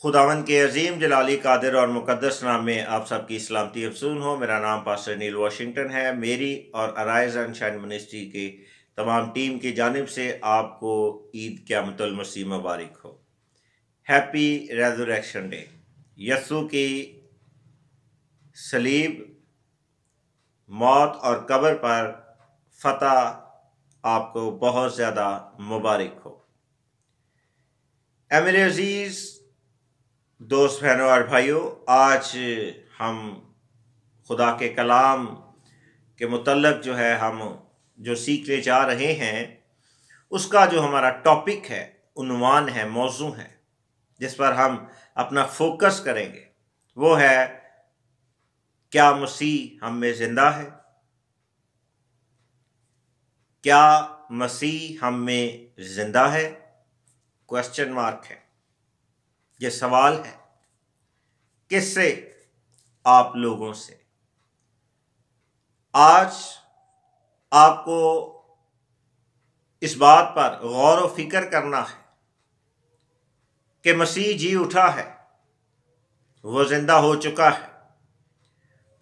खुदावंद के अजीम जलाली कादिर और मुकद्दस नाम में आप सबकी सलामती अफसून हो। मेरा नाम पास्टर नील वाशिंगटन है। मेरी और अराइज एंड शाइन मिनिस्ट्री की तमाम टीम की जानिब से आपको ईद क़यामतुल मसीह मुबारक हो। Happy resurrection day. यस्सु की सलीब, मौत और कब्र पर फतह आपको बहुत ज़्यादा मुबारक हो। मेरे अजीज़ दोस्त, बहनों और भाइयों, आज हम खुदा के कलाम के मुतल्लक हम जो सीखने जा रहे हैं, उसका जो हमारा टॉपिक है, उन्वान है, मौजू है, जिस पर हम अपना फोकस करेंगे, वो है क्या मसीह हम में जिंदा है? क्या मसीह हम में जिंदा है? क्वेश्चन मार्क है, ये सवाल है। किससे? आप लोगों से। आज आपको इस बात पर गौर व फिक्र करना है कि मसीह जी उठा है, वो जिंदा हो चुका है।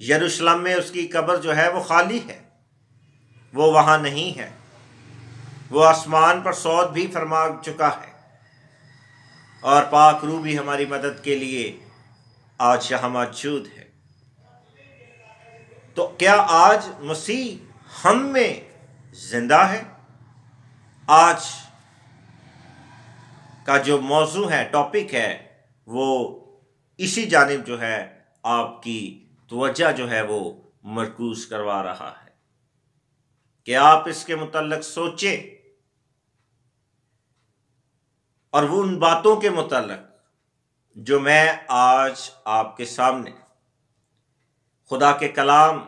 यरूशलेम में उसकी कब्र जो है वो खाली है, वो वहां नहीं है। वो आसमान पर सौद भी फरमा चुका है और पाक रूह भी हमारी मदद के लिए आज यहाँ मौजूद है। तो क्या आज मसीह हम में जिंदा है? आज का जो मौजू है, टॉपिक है, वो इसी जानिब आपकी तवज्जो वो मरकूज करवा रहा है कि आप इसके मुतल्लक सोचें और वो उन बातों के मुतल्लक जो मैं आज आपके सामने खुदा के कलाम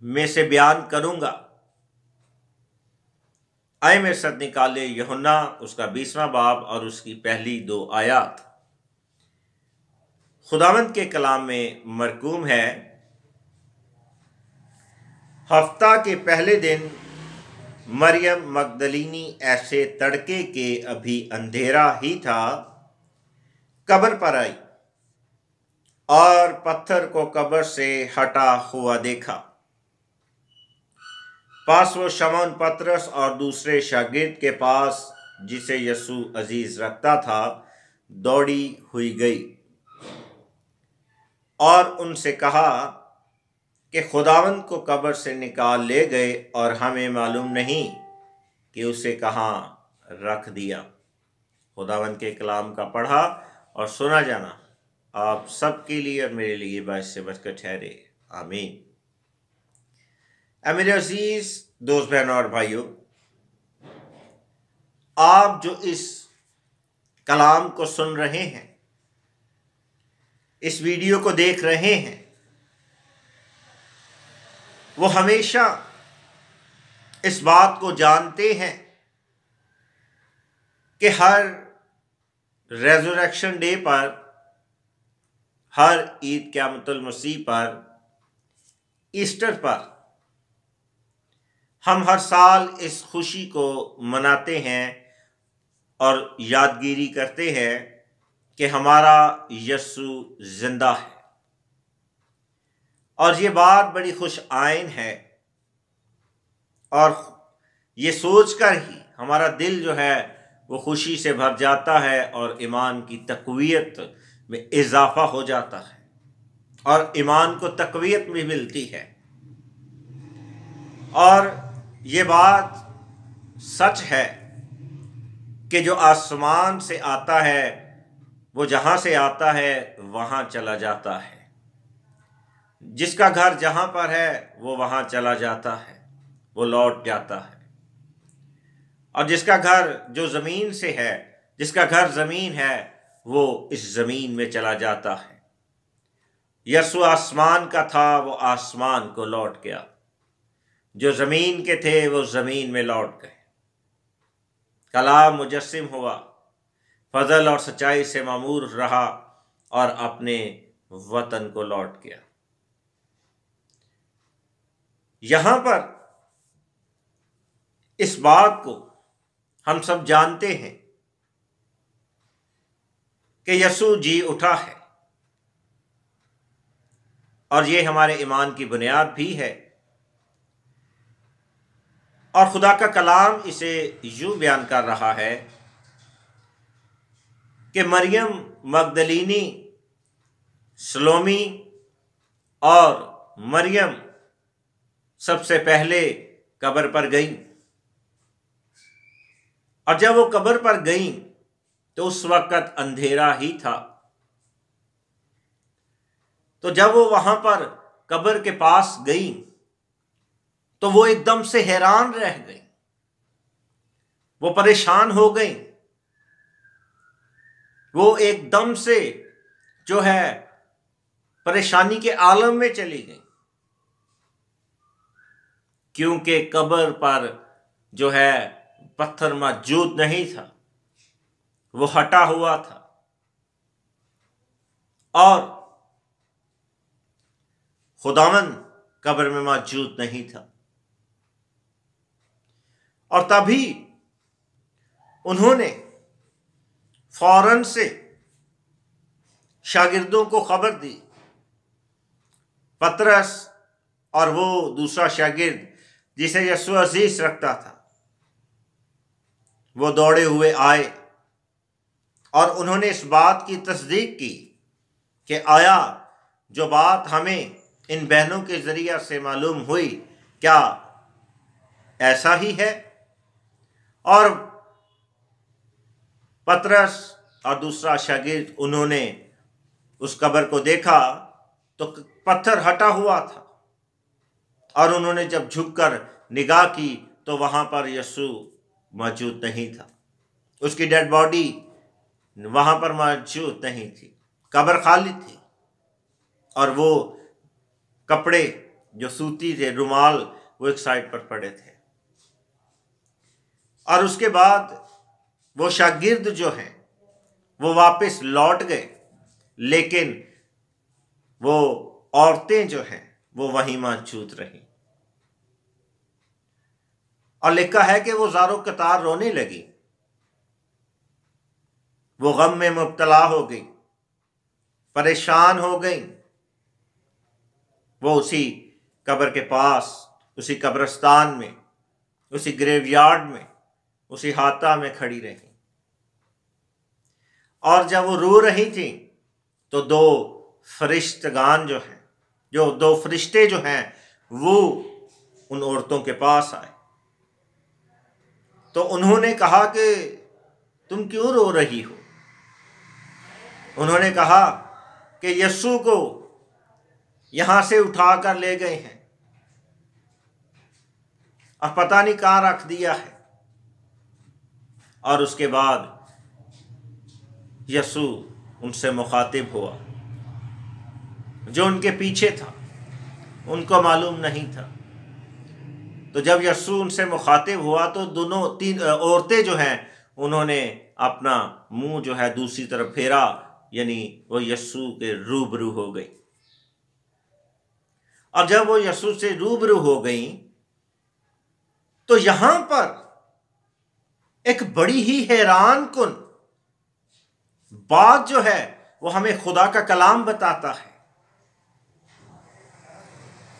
में से बयान करूंगा। आए मेरे साथ निकाले यूहन्ना उसका 20वां बाब और उसकी पहली 2 आयत। खुदावंद के कलाम में मरकूम है, हफ्ता के पहले दिन मरियम मगदलीनी ऐसे तड़के के अभी अंधेरा ही था, कब्र पर आई और पत्थर को कब्र से हटा हुआ देखा। पास वो शमौन पतरस और दूसरे शागिर्द के पास, जिसे यस्सु अजीज रखता था, दौड़ी हुई गई और उनसे कहा कि खुदावंद को कब्र से निकाल ले गए और हमें मालूम नहीं कि उसे कहाँ रख दिया। खुदावंद के कलाम का पढ़ा और सुना जाना आप सबके लिए और मेरे लिए बाइस से बचकर ठहरे। आमीन। मेरे अजीज दोस्त, बहनों और भाइयों, आप जो इस कलाम को सुन रहे हैं, इस वीडियो को देख रहे हैं, वो हमेशा इस बात को जानते हैं कि हर रेज़रेक्शन डे पर, हर ईद क़यामतुल मसीह पर, ईस्टर पर हम हर साल इस खुशी को मनाते हैं और यादगिरी करते हैं कि हमारा यस्सु जिंदा है। और ये बात बड़ी खुश आइन है और ये सोचकर ही हमारा दिल वो खुशी से भर जाता है और ईमान की तक़वियत में इजाफा हो जाता है और ईमान को तक़वियत भी मिलती है। और ये बात सच है कि जो आसमान से आता है वो जहाँ से आता है वहाँ चला जाता है। जिसका घर जहाँ पर है वो वहाँ चला जाता है, वो लौट जाता है। और जिसका घर जो ज़मीन से है, जिसका घर ज़मीन है, वो इस ज़मीन में चला जाता है। यस्सु आसमान का था, वो आसमान को लौट गया। जो ज़मीन के थे वो ज़मीन में लौट गए। कलाम मुजस्सिम हुआ, फजल और सच्चाई से मामूर रहा और अपने वतन को लौट गया। यहां पर इस बात को हम सब जानते हैं कि यीशु जी उठा है, और ये हमारे ईमान की बुनियाद भी है। और खुदा का कलाम इसे यूं बयान कर रहा है कि मरियम मगदलीनी, सलोमी और मरियम सबसे पहले कब्र पर गई। और जब वो कब्र पर गई तो उस वक्त अंधेरा ही था। तो जब वो वहां पर कब्र के पास गई तो वो एकदम से हैरान रह गई, वो परेशान हो गई, वो एकदम से जो है परेशानी के आलम में चली गई, क्योंकि कब्र पर जो है पत्थर मौजूद नहीं था, वो हटा हुआ था और खुदावन कब्र में मौजूद नहीं था। और तभी उन्होंने फौरन से शागिर्दों को खबर दी। पतरस और वो दूसरा शागिर्द जिसे यीशु अजीज रखता था, वो दौड़े हुए आए और उन्होंने इस बात की तस्दीक की कि आया जो बात हमें इन बहनों के जरिया से मालूम हुई, क्या ऐसा ही है? और पतरस और दूसरा शागिर्द उन्होंने उस कब्र को देखा तो पत्थर हटा हुआ था, और उन्होंने जब झुककर निगाह की तो वहां पर यीशु मौजूद नहीं था, उसकी डेड बॉडी वहां पर मौजूद नहीं थी, कब्र खाली थी। और वो कपड़े जो सूती थे, रुमाल, वो एक साइड पर पड़े थे। और उसके बाद वो शागिर्द जो हैं वो वापस लौट गए, लेकिन वो औरतें जो हैं वो वहीं मौजूद रहीं। और लिखा है कि वो ज़ारो कतार रोने लगी, वो गम में मुब्तला हो गई, परेशान हो गई। वो उसी कब्र के पास, उसी कब्रिस्तान में, उसी ग्रेवयार्ड में, उसी हाता में खड़ी रही। और जब वो रो रही थी तो दो फरिश्तगान जो हैं, जो दो फरिश्ते जो हैं, वो उन औरतों के पास आए। तो उन्होंने कहा कि तुम क्यों रो रही हो? उन्होंने कहा कि यीशु को यहां से उठाकर ले गए हैं और पता नहीं कहां रख दिया है। और उसके बाद यीशु उनसे मुखातिब हुआ। जो उनके पीछे था उनको मालूम नहीं था। तो जब यीशु उनसे मुखातिब हुआ तो दोनों तीन औरतें जो हैं उन्होंने अपना मुंह जो है दूसरी तरफ फेरा, यानी वो यीशु के रूबरू हो गई। और जब वो यीशु से रूबरू हो गई तो यहां पर एक बड़ी ही हैरान कुन बात जो है वो हमें खुदा का कलाम बताता है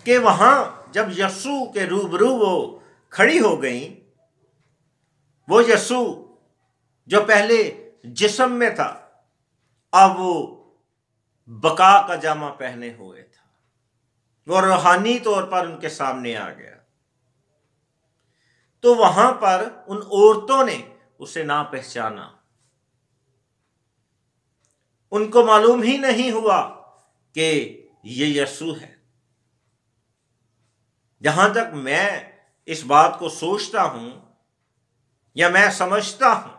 कि वहां जब यीशु के रूबरू वो खड़ी हो गई, वो यीशु जो पहले जिस्म में था अब वो बका का जामा पहने हुए था, वो रूहानी तौर पर उनके सामने आ गया। तो वहां पर उन औरतों ने उसे ना पहचाना, उनको मालूम ही नहीं हुआ कि ये यीशु है। जहां तक मैं इस बात को सोचता हूं या मैं समझता हूं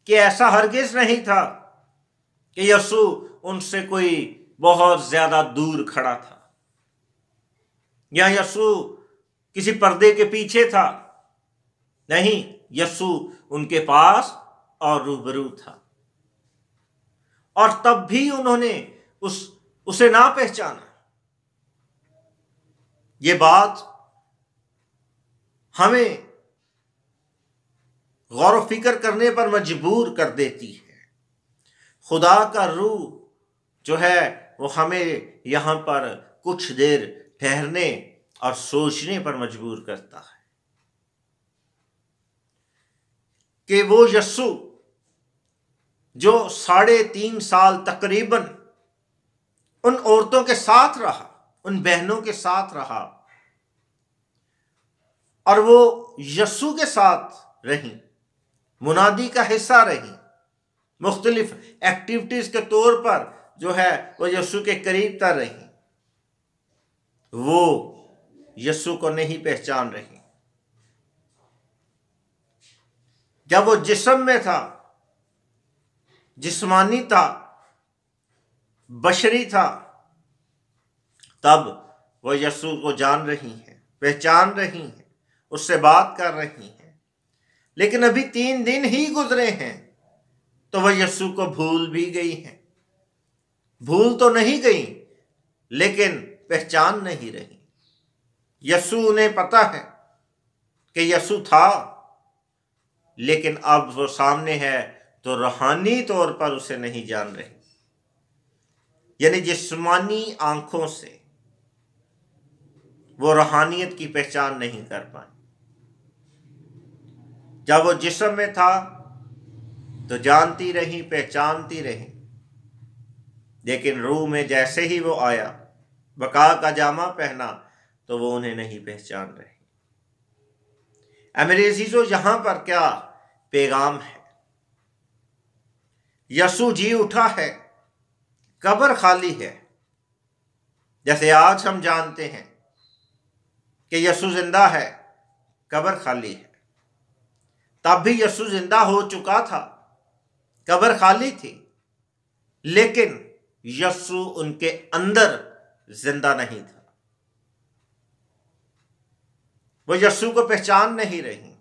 कि ऐसा हरगिज नहीं था कि यीशु उनसे कोई बहुत ज्यादा दूर खड़ा था या यीशु किसी पर्दे के पीछे था। नहीं, यीशु उनके पास और रूबरू था। और तब भी उन्होंने उसे ना पहचाना। ये बात हमें गौर व फिक्र करने पर मजबूर कर देती है। खुदा का रूह जो है वो हमें यहाँ पर कुछ देर ठहरने और सोचने पर मजबूर करता है कि वो यस्सु जो 3.5 साल तकरीबन उन औरतों के साथ रहा, उन बहनों के साथ रहा, और वो यस्सु के साथ रही, मुनादी का हिस्सा रही, मुख्तलिफ एक्टिविटीज के तौर पर जो है वो यस्सु के करीब तर रही, वो यस्सु को नहीं पहचान रही। जब वो जिस्म में था, जिस्मानी था, बशरी था, तब वो यस्सु को जान रही हैं, पहचान रही हैं, उससे बात कर रही हैं। लेकिन अभी 3 दिन ही गुजरे हैं तो वह यस्सु को भूल भी गई हैं। भूल तो नहीं गई लेकिन पहचान नहीं रही। यस्सु उन्हें पता है कि यस्सु था, लेकिन अब वो सामने है तो रूहानी तौर पर उसे नहीं जान रही, यानी जिस्मानी आंखों से वो रूहानियत की पहचान नहीं कर पाई। जब वो जिस्म में था तो जानती रही, पहचानती रही, लेकिन रूह में जैसे ही वो आया, बका का जामा पहना, तो वो उन्हें नहीं पहचान रही। मेरे अजीजों, यहां पर क्या पैगाम है? यस्सु जी उठा है, कब्र खाली है। जैसे आज हम जानते हैं कि यस्सु जिंदा है, कब्र खाली है, तब भी यस्सु जिंदा हो चुका था, कब्र खाली थी, लेकिन यस्सु उनके अंदर जिंदा नहीं था। वो यस्सु को पहचान नहीं रही,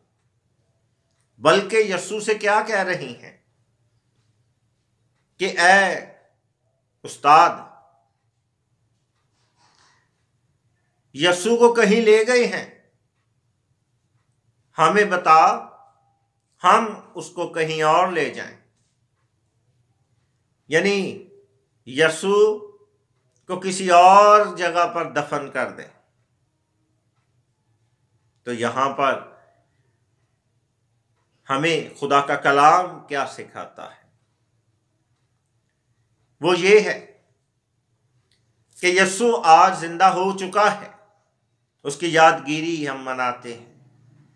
बल्कि यस्सु से क्या कह रही हैं कि ऐ उस्ताद, यस्सु को कहीं ले गए हैं, हमें बता, हम उसको कहीं और ले जाएं। यानी यस्सु को किसी और जगह पर दफन कर दें। तो यहां पर हमें खुदा का कलाम क्या सिखाता है? वो ये है कि यस्सु आज जिंदा हो चुका है, उसकी यादगिरी हम मनाते हैं,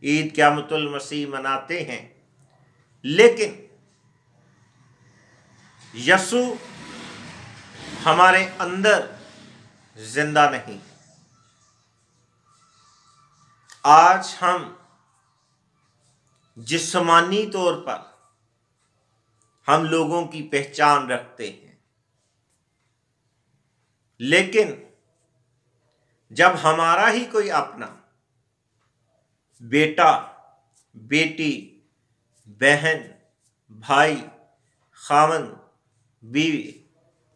ईद क़यामतुल मसीह मनाते हैं, लेकिन यस्सु हमारे अंदर जिंदा नहीं। आज हम जिस्मानी तौर पर हम लोगों की पहचान रखते हैं, लेकिन जब हमारा ही कोई अपना बेटा, बेटी, बहन, भाई, खामन, बीवी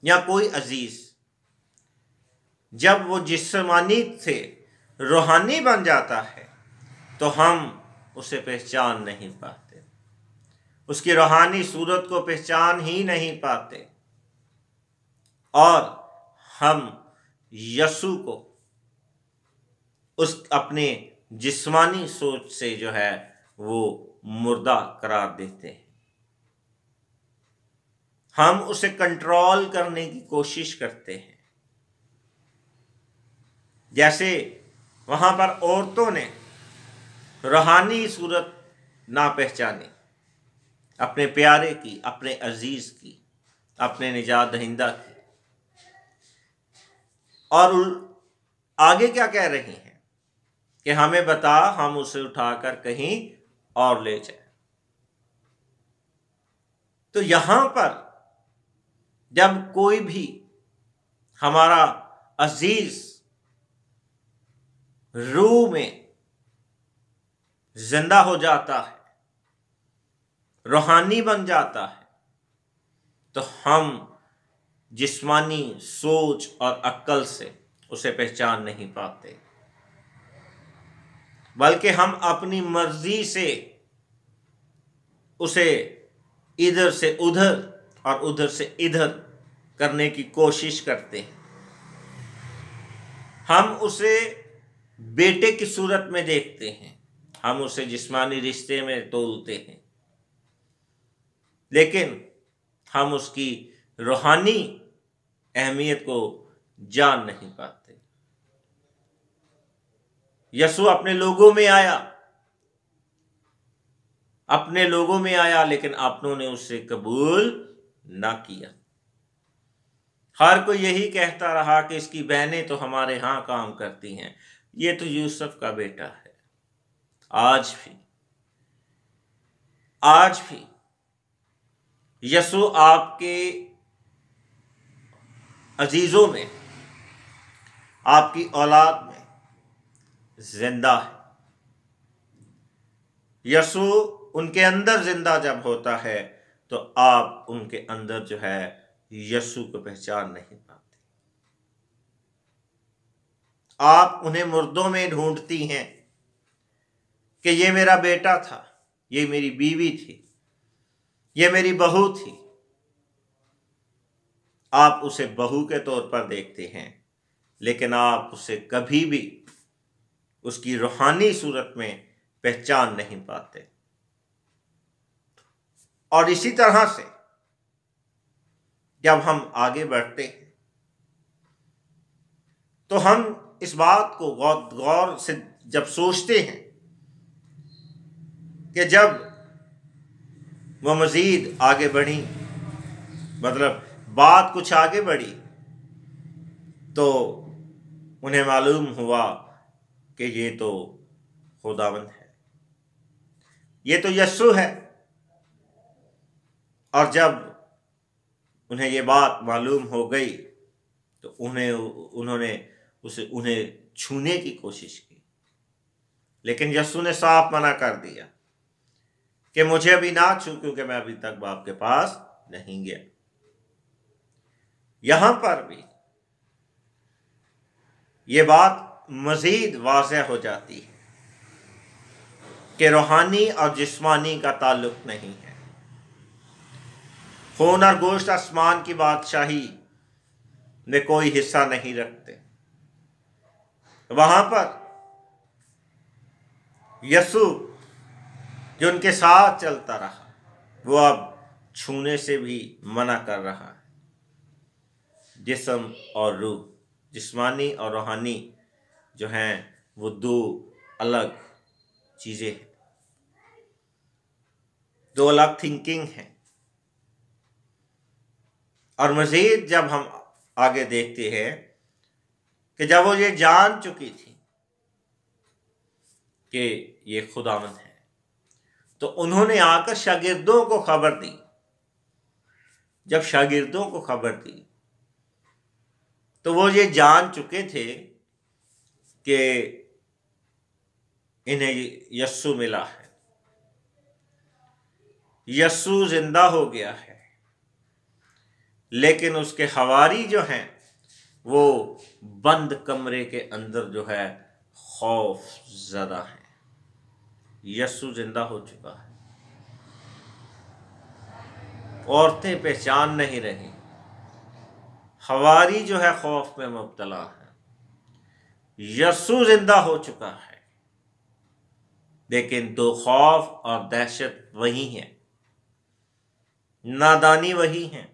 या कोई अजीज, जब वो जिस्मानी से रूहानी बन जाता है तो हम उसे पहचान नहीं पाते, उसकी रूहानी सूरत को पहचान ही नहीं पाते, और हम यस्सु को उस अपने जिस्मानी सोच से जो है वो मुर्दा करार देते हैं। हम उसे कंट्रोल करने की कोशिश करते हैं। जैसे वहां पर औरतों ने रूहानी सूरत ना पहचानी अपने प्यारे की, अपने अजीज की, अपने निजात दहिंदा की, और आगे क्या कह रही हैं कि हमें बता, हम उसे उठाकर कहीं और ले जाएं। तो यहां पर जब कोई भी हमारा अजीज रूह में जिंदा हो जाता है, रूहानी बन जाता है, तो हम जिस्मानी सोच और अक्ल से उसे पहचान नहीं पाते, बल्कि हम अपनी मर्जी से उसे इधर से उधर और उधर से इधर करने की कोशिश करते हैं। हम उसे बेटे की सूरत में देखते हैं, हम उसे जिस्मानी रिश्ते में तोलते हैं, लेकिन हम उसकी रूहानी अहमियत को जान नहीं पाते। यसू अपने लोगों में आया, लेकिन आपनों ने उसे कबूल ना किया। हर कोई यही कहता रहा कि इसकी बहनें तो हमारे यहां काम करती हैं, ये तो यूसुफ का बेटा है। आज भी यसू आपके अजीजों में, आपकी औलाद में जिंदा है। यसू उनके अंदर जिंदा जब होता है तो आप उनके अंदर जो है यसू को पहचान नहीं पाते। आप उन्हें मुर्दों में ढूंढती हैं कि ये मेरा बेटा था, ये मेरी बीवी थी, ये मेरी बहू थी। आप उसे बहू के तौर पर देखते हैं, लेकिन आप उसे कभी भी उसकी रूहानी सूरत में पहचान नहीं पाते। और इसी तरह से जब हम आगे बढ़ते हैं तो हम इस बात को गौर से जब सोचते हैं कि जब वो मजीद आगे बढ़ी, मतलब बात कुछ आगे बढ़ी, तो उन्हें मालूम हुआ कि ये तो खुदावंद है, ये तो यस्सु है। और जब उन्हें ये बात मालूम हो गई तो उन्होंने उन्हें छूने की कोशिश की, लेकिन यस्सु ने साफ मना कर दिया कि मुझे अभी ना छू, क्योंकि मैं अभी तक बाप के पास नहीं गया। यहां पर भी ये बात मजीद वाज़ेह हो जाती है कि रूहानी और जिस्मानी का ताल्लुक नहीं है। खून और गोश्त आसमान की बादशाही में कोई हिस्सा नहीं रखते। वहां पर यसू जो उनके साथ चलता रहा, वो अब छूने से भी मना कर रहा है। जिस्म और रूह, जिस्मानी और रूहानी जो हैं वो दो अलग चीजें हैं, दो अलग थिंकिंग हैं। और मजीद जब हम आगे देखते हैं कि जब वो ये जान चुकी थी कि ये खुदावंद है, तो उन्होंने आकर शागिर्दों को खबर दी। जब शागिर्दों को खबर दी तो वो ये जान चुके थे कि इन्हें यस्सु मिला है, यस्सु जिंदा हो गया है। लेकिन उसके हवारी जो हैं वो बंद कमरे के अंदर जो है खौफ ज़दा है। यस्सु जिंदा हो चुका है, औरतें पहचान नहीं रही, हवारी जो है खौफ में मुब्तला है। यस्सु जिंदा हो चुका है, लेकिन तो खौफ और दहशत वही है, नादानी वही है।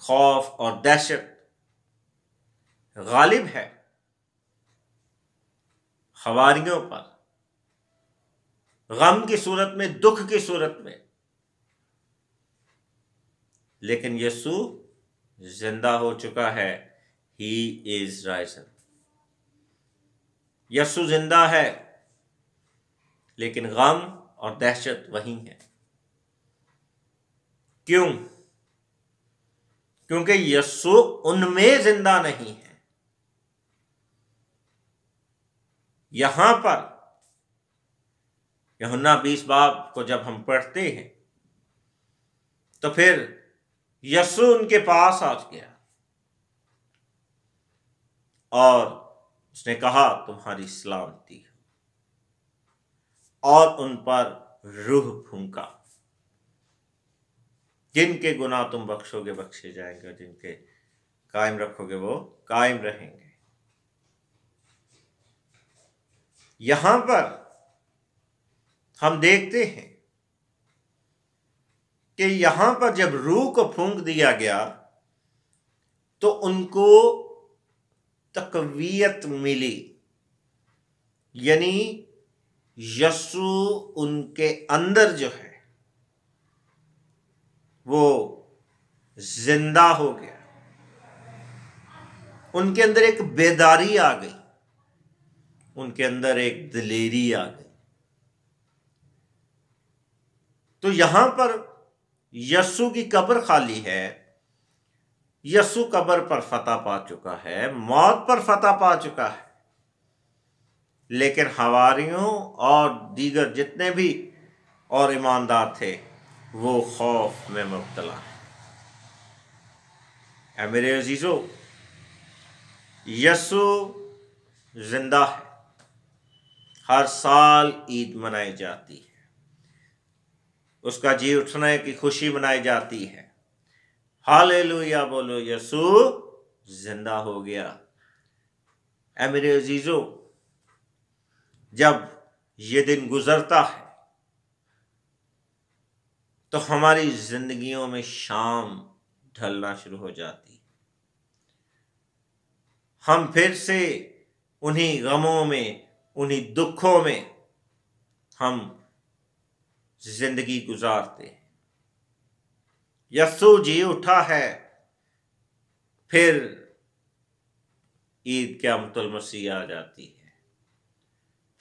खौफ और दहशत गालिब है हवारियों पर, गम की सूरत में, दुख की सूरत में। लेकिन यस्सु जिंदा हो चुका है। He is Ryzen. यस्सु जिंदा है, लेकिन गम और दहशत वही है। क्यों? क्योंकि यस्सु उनमें जिंदा नहीं है। यहां पर यूहन्ना 20 बाब को जब हम पढ़ते हैं तो फिर यस्सु उनके पास आ गया और उसने कहा तुम्हारी सलामती, और उन पर रूह फूंका। जिनके गुनाह तुम बख्शोगे बख्शे जाएंगे, और जिनके कायम रखोगे वो कायम रहेंगे। यहां पर हम देखते हैं कि यहां पर जब रूह को फूंक दिया गया तो उनको तकवीयत मिली, यानी यस्सु उनके अंदर जो है वो जिंदा हो गया। उनके अंदर एक बेदारी आ गई, उनके अंदर एक दिलेरी आ गई। तो यहां पर यस्सु की कब्र खाली है, यस्सु कब्र पर फतह पा चुका है, मौत पर फतह पा चुका है, लेकिन हवारियों और दीगर जितने भी और ईमानदार थे वो खौफ में मुब्तला है। ऐ मेरे अजीजों, यस्सु जिंदा है। हर साल ईद मनाई जाती है, उसका जी उठने की खुशी मनाई जाती है। हालेलुया बोलो, यस्सु जिंदा हो गया। ऐ मेरे अजीजों, जब ये दिन गुजरता है तो हमारी जिंदगियों में शाम ढलना शुरू हो जाती है। हम फिर से उन्हीं गमों में, उन्हीं दुखों में हम जिंदगी गुजारते हैं। यस्सु जी उठा है, फिर ईद क़यामतुल मसीह आ जाती है।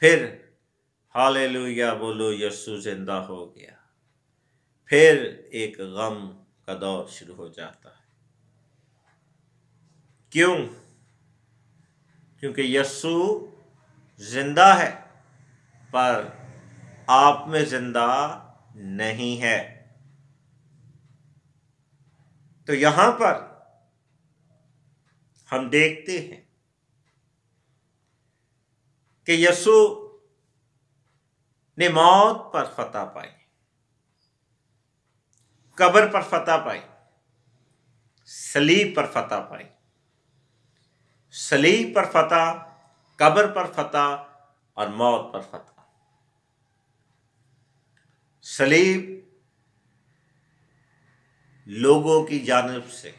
फिर हालेलुया बोलो, यस्सु जिंदा हो गया। फिर एक गम का दौर शुरू हो जाता है। क्यों? क्योंकि यस्सु जिंदा है पर आप में जिंदा नहीं है। तो यहां पर हम देखते हैं कि यस्सु ने मौत पर फतह पाई, कब्र पर फतह पाई, सलीब पर फतह पाई। सलीब पर फतह, कब्र पर फतह और मौत पर फतह। सलीब लोगों की जानिब से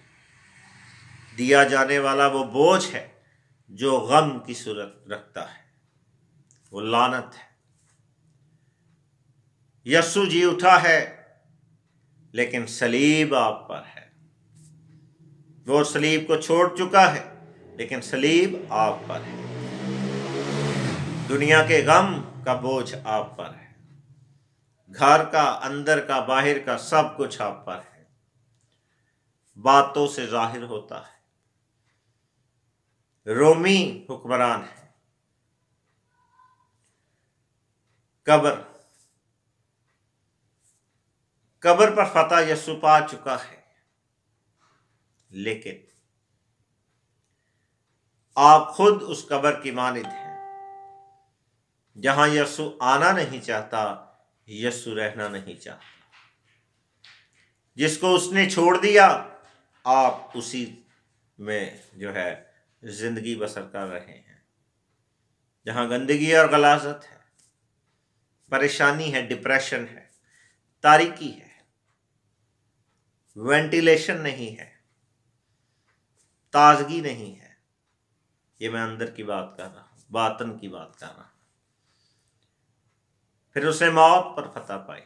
दिया जाने वाला वो बोझ है जो गम की सूरत रखता है, वो लानत है। यस्सु जी उठा है लेकिन सलीब आप पर है। वो सलीब को छोड़ चुका है लेकिन सलीब आप पर है। दुनिया के गम का बोझ आप पर है, घर का, अंदर का, बाहर का, सब कुछ आप पर है। बातों से जाहिर होता है। रोमी हुक्मरान है। कब्र पर फतह यस्सु पा चुका है, लेकिन आप खुद उस कब्र की मानिद हैं जहां यस्सु आना नहीं चाहता, यस्सु रहना नहीं चाहता। जिसको उसने छोड़ दिया, आप उसी में जो है जिंदगी बसर कर रहे हैं। जहां गंदगी और गलाजत है, परेशानी है, डिप्रेशन है, तारीकी है, वेंटिलेशन नहीं है, ताजगी नहीं है। ये मैं अंदर की बात कर रहा हूं, बातन की बात कर रहा हूं। फिर उसने मौत पर फतह पाई।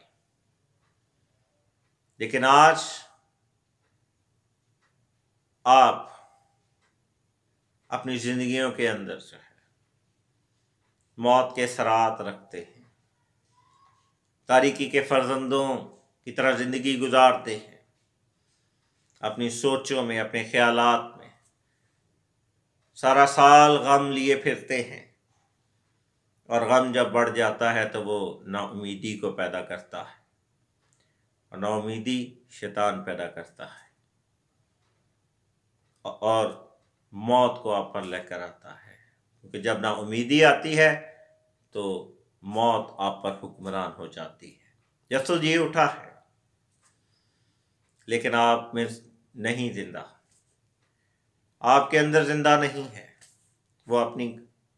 लेकिन आज आप अपनी जिंदगियों के अंदर जो है मौत के सरात रखते हैं, तारीकी के फर्जंदों की तरह जिंदगी गुजारते हैं। अपनी सोचों में, अपने ख्यालात में सारा साल गम लिए फिरते हैं, और गम जब बढ़ जाता है तो वो नाउमीदी को पैदा करता है, और नाउमीदी शैतान पैदा करता है और मौत को आप पर लेकर आता है। क्योंकि जब नाउमीदी आती है तो मौत आप पर हुक्मरान हो जाती है। यस्सु जी उठा है लेकिन आप में नहीं जिंदा, आपके अंदर जिंदा नहीं है। वो अपनी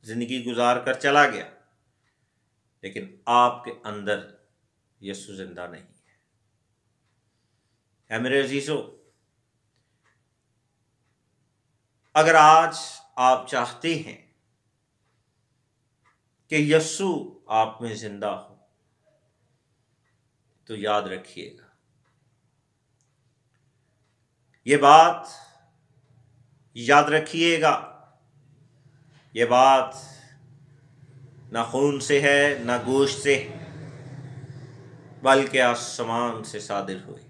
जिंदगी गुजार कर चला गया, लेकिन आपके अंदर यीशु जिंदा नहीं है मेरे अजीजों। अगर आज आप चाहते हैं कि यीशु आप में जिंदा हो, तो याद रखिएगा, ये बात याद रखिएगा, ये बात ना खून से है ना गोश्त से, बल्कि आसमान से सादिर हुई।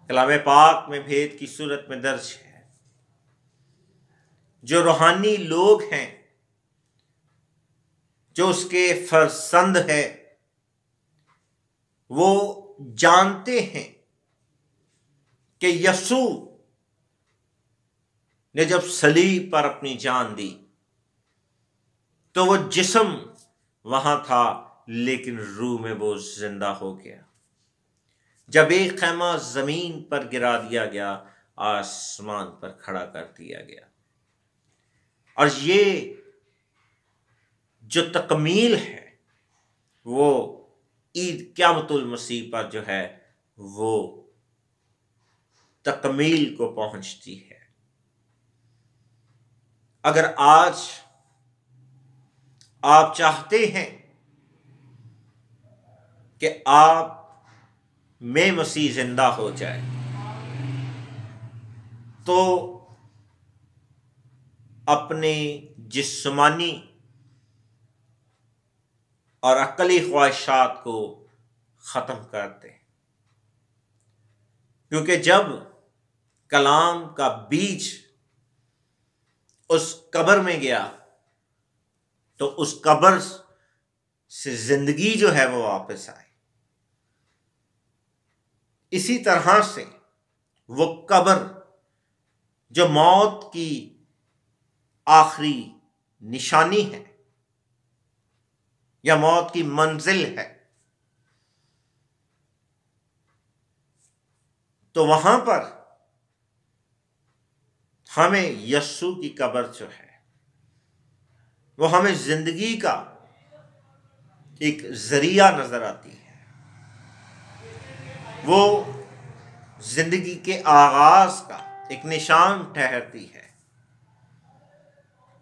कलाम पाक में भेद की सूरत में दर्ज है। जो रूहानी लोग हैं, जो उसके फरसंद है, वो जानते हैं कि यीशु ने जब सलीब पर अपनी जान दी तो वो जिस्म वहां था, लेकिन रूह में वो जिंदा हो गया। जब एक खैमा जमीन पर गिरा दिया गया, आसमान पर खड़ा कर दिया गया। और ये जो तकमील है वो ईद क़यामतुल मसीह पर जो है वो तकमील को पहुंचती है। अगर आज आप चाहते हैं कि आप में मसीह जिंदा हो जाए, तो अपने जिस्मानी और अक्ली ख्वाहिशात को ख़त्म कर दें। क्योंकि जब कलाम का बीज उस कब्र में गया तो उस कब्र से जिंदगी जो है वो वापस आई। इसी तरह से वो कब्र जो मौत की आखिरी निशानी है या मौत की मंजिल है, तो वहां पर हमें यीशु की कब्र जो है वो हमें जिंदगी का एक जरिया नजर आती है। वो जिंदगी के आगाज का एक निशान ठहरती है।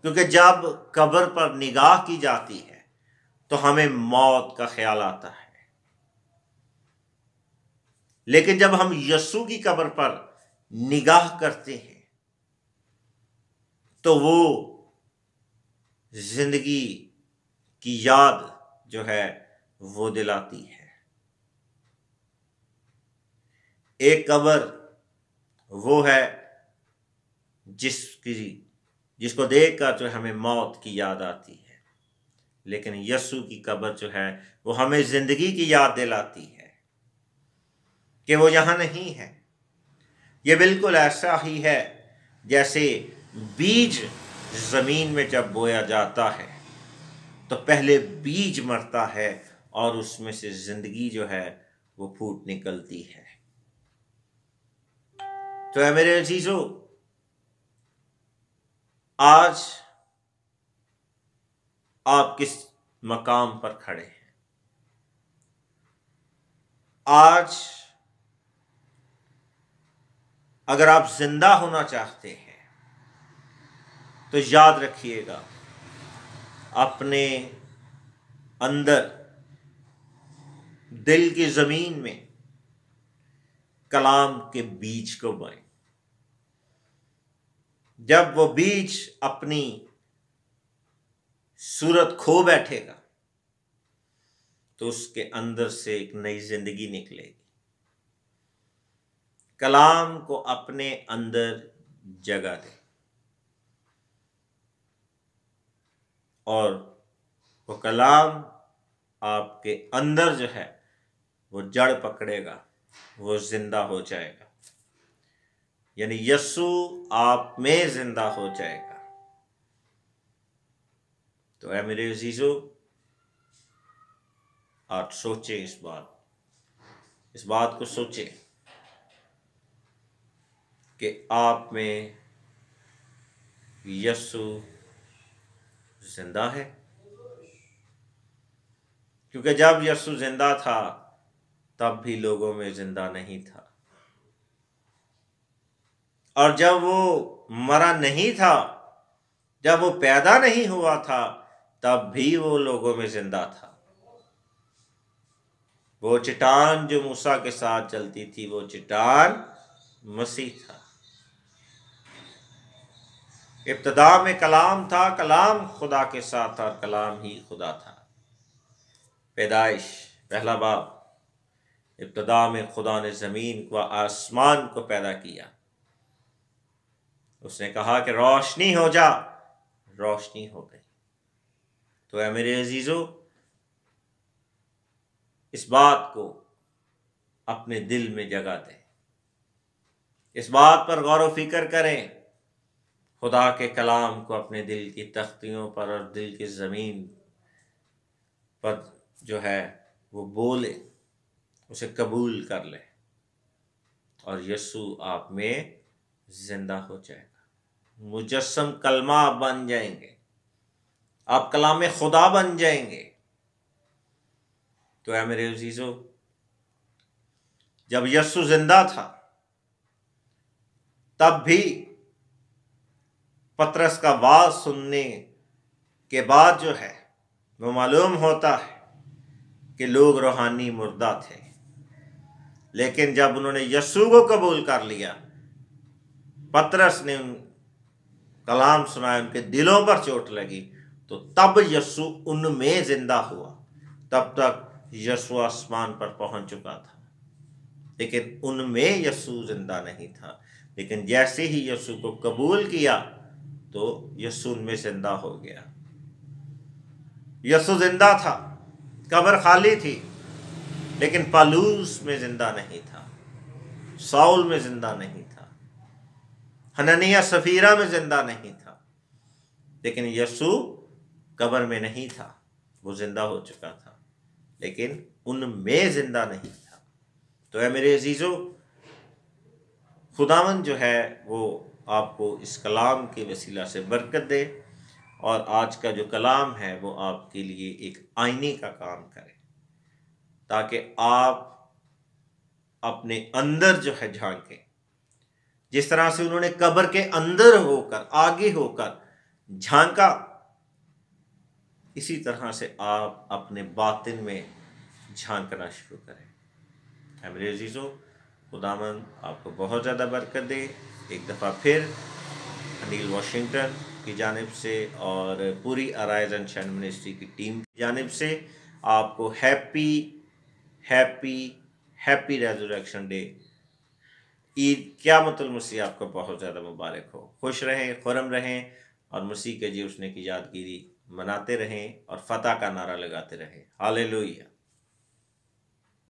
क्योंकि जब कब्र पर निगाह की जाती है तो हमें मौत का ख्याल आता है, लेकिन जब हम यीशु की कब्र पर निगाह करते हैं तो वो जिंदगी की याद जो है वो दिलाती है। एक कब्र वो है जिसको देखकर जो हमें मौत की याद आती है, लेकिन यीशु की कब्र जो है वो हमें जिंदगी की याद दिलाती है कि वो यहां नहीं है। ये बिल्कुल ऐसा ही है जैसे बीज जमीन में जब बोया जाता है तो पहले बीज मरता है और उसमें से जिंदगी जो है वो फूट निकलती है। तो है मेरे अजीजों, आज आप किस मकाम पर खड़े हैं? आज अगर आप जिंदा होना चाहते हैं तो याद रखिएगा, अपने अंदर दिल की जमीन में कलाम के बीज को बोएं। जब वो बीज अपनी सूरत खो बैठेगा तो उसके अंदर से एक नई जिंदगी निकलेगी। कलाम को अपने अंदर जगह दे और वो कलाम आपके अंदर जो है वो जड़ पकड़ेगा, वो जिंदा हो जाएगा, यानी यीशु आप में जिंदा हो जाएगा। तो ऐ मेरे अजीजों, आप सोचें इस बात को सोचें कि आप में यीशु जिंदा है, क्योंकि जब यीशु जिंदा था तब भी लोगों में जिंदा नहीं था, और जब वो मरा नहीं था, जब वो पैदा नहीं हुआ था, तब भी वो लोगों में जिंदा था। वो चट्टान जो मूसा के साथ चलती थी, वो चट्टान मसीह था। इब्तिदा में कलाम था, कलाम खुदा के साथ था, और कलाम ही खुदा था। पैदाइश पहला बाब, इब्तिदा में खुदा ने ज़मीन व आसमान को पैदा किया। उसने कहा कि रोशनी हो जा, रोशनी हो गई। तो ऐ मेरे अजीजों, इस बात को अपने दिल में जगह दें, इस बात पर गौर व फिक्र करें, खुदा के कलाम को अपने दिल की तख्तियों पर और दिल की ज़मीन पर जो है वो बोले, उसे कबूल कर ले, और यीशु आप में जिंदा हो जाएगा। मुजस्सम कलमा आप बन जाएंगे, आप कलाम खुदा बन जाएंगे। तो ऐ मेरे अजीजों, जब यीशु जिंदा था तब भी पतरस का वाज सुनने के बाद जो है वो मालूम होता है कि लोग रूहानी मुर्दा थे। लेकिन जब उन्होंने यीशु को कबूल कर लिया, पतरस ने उन कलाम सुनाया, उनके दिलों पर चोट लगी, तो तब यीशु उनमें जिंदा हुआ। तब तक यीशु आसमान पर पहुंच चुका था, लेकिन उनमें यीशु जिंदा नहीं था। लेकिन जैसे ही यीशु को कबूल किया तो यीशु उनमें जिंदा हो गया। यीशु जिंदा था, कब्र खाली थी, लेकिन पालूस में जिंदा नहीं था, साउल में जिंदा नहीं था, हननिया सफीरा में जिंदा नहीं था। लेकिन यीशु कब्र में नहीं था, वो जिंदा हो चुका था, लेकिन उनमें जिंदा नहीं था। तो है मेरे अजीजों, खुदावंद जो है वो आपको इस कलाम के वसीला से बरकत दे, और आज का जो कलाम है वो आपके लिए एक आईने का काम करे, ताकि आप अपने अंदर जो है झांकें। जिस तरह से उन्होंने कब्र के अंदर होकर, आगे होकर झांका, इसी तरह से आप अपने बातिन में झांकना शुरू करें। मेरे अजीजों, खुदावंद आपको बहुत ज़्यादा बरकत दे। एक दफ़ा फिर अनिल वाशिंगटन की जानिब से और पूरी अराइज एंड शाइन मिनिस्ट्री की टीम की जानिब से आपको happy happy happy resurrection day, Eid क़यामतुल मसीह आपको बहुत ज़्यादा मुबारक हो। खुश रहें, खुर्रम रहें, और मसीह के जी उसने की यादगिरी मनाते रहें और फ़तह का नारा लगाते रहें। हालेलुया।